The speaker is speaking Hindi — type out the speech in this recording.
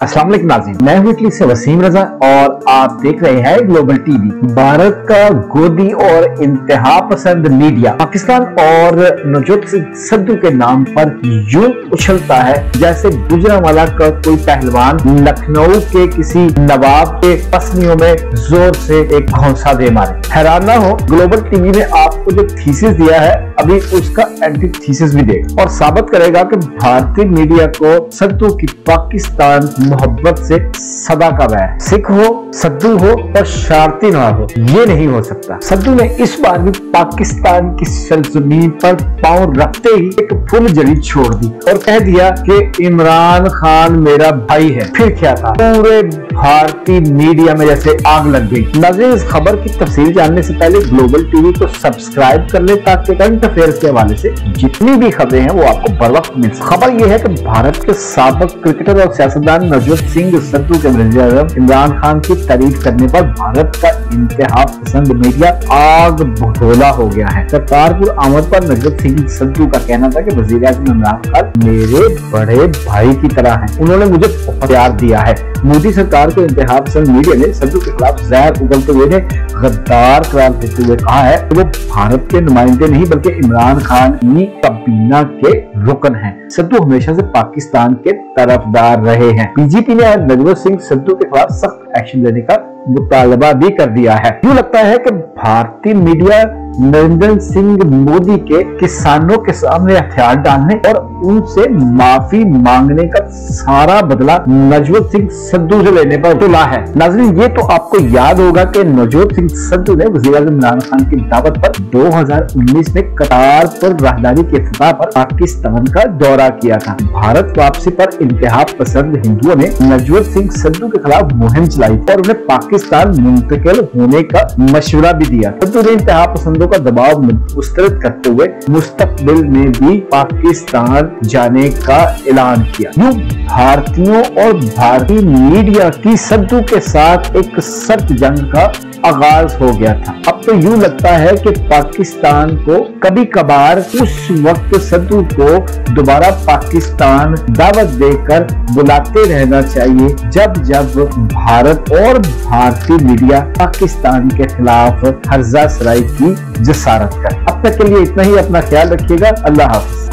अस्सलाम वालेकुम नाज़रीन, मैं हूं इटली से वसीम रजा और आप देख रहे हैं ग्लोबल टीवी। भारत का गोदी और इंतहा पसंद मीडिया पाकिस्तान और नवजोत सिंह सिद्धू के नाम पर यूं उछलता है जैसे गुजरांवाला का कोई पहलवान लखनऊ के किसी नवाब के पसलियों में जोर से एक घौंसा दे मारे। हैरान ना हो, ग्लोबल टीवी ने आपको जो थीसिस दिया है अभी उसका एंटी थीसिस भी देगा और साबित करेगा कि भारतीय मीडिया को सिद्धू की पाकिस्तान मोहब्बत से सदा का वैर। सिख हो, सिद्धू हो और शरारती ना हो, ये नहीं हो सकता। सिद्धू ने इस बार भी पाकिस्तान की सरजमीन पर पांव रखते ही एक फुल जड़ी छोड़ दी और कह दिया कि इमरान खान मेरा भाई है। फिर क्या था, पूरे भारतीय मीडिया में जैसे आग लग गई। नाज़रीन, इस खबर की तफसील जानने से पहले ग्लोबल टीवी को सब्सक्राइब कर ले ताकि करंट अफेयर्स के हवाले से जितनी भी खबरें हैं वो आपको बर वक्त मिल सके। खबर यह है कि भारत के साबिक क्रिकेटर और सियासतदान नवजोत सिंह सिद्धू के वज़ीर-ए-आज़म इमरान खान की तारीफ करने पर भारत का इंतहा पसंद मीडिया आग बगोला हो गया है। करतारपुर आमद पर नवजोत सिंह सिद्धू का कहना था कि वज़ीर-ए-आज़म इमरान खान मेरे बड़े भाई की तरह हैं, उन्होंने मुझे बहुत प्यार दिया है। मोदी सरकार को इंतहा पसंद मीडिया ने सिद्धू के खिलाफ जहर उगलते हुए गद्दार करार देते हुए कहा है कि वो भारत के नुमाइंदे नहीं बल्कि इमरान खान की काबीना के रुकन हैं। सिद्धू हमेशा से पाकिस्तान के तरफदार रहे हैं। बीजेपी ने आज नवजोत सिंह सिद्धू के खिलाफ सख्त एक्शन लेने का मुतालबा भी कर दिया है। यूं लगता है कि भारतीय मीडिया नरेंद्र सिंह मोदी के किसानों के सामने हथियार डालने और उनसे माफी मांगने का सारा बदला नवजोत सिंह सिद्धू से लेने पर तुला है। नाज़रीन, ये तो आपको याद होगा कि नवजोत सिंह सिद्धू ने वज़ीर-ए-आज़म इमरान खान की दावत पर 2019 में करतारपुर राहदारी के इफ्तिताह पर पाकिस्तान का दौरा किया था। भारत वापसी पर इंतहा पसंद हिंदुओं ने नवजोत सिंह सिद्धू के खिलाफ मुहिम चलाई और उन्हें पाकिस्तान मुंतकिल होने का मशवरा भी दिया। सिद्धू ने इंतहा पसंदों का दबाव मुस्तरद करते हुए मुस्तकबिल में भी पाकिस्तान जाने का ऐलान किया। यूं भारतीयों और भारतीय मीडिया की सिद्धू के साथ एक सख्त जंग का आगाज हो गया था। अब तो यूं लगता है कि पाकिस्तान को कभी कभार उस वक्त सिद्धू को दोबारा पाकिस्तान दावत देकर बुलाते रहना चाहिए जब जब भारत और भारतीय मीडिया पाकिस्तान के खिलाफ हर्जा सराई की जसारत करे। अब तक के लिए इतना ही। अपना ख्याल रखिएगा। अल्लाह हाफ़िज़।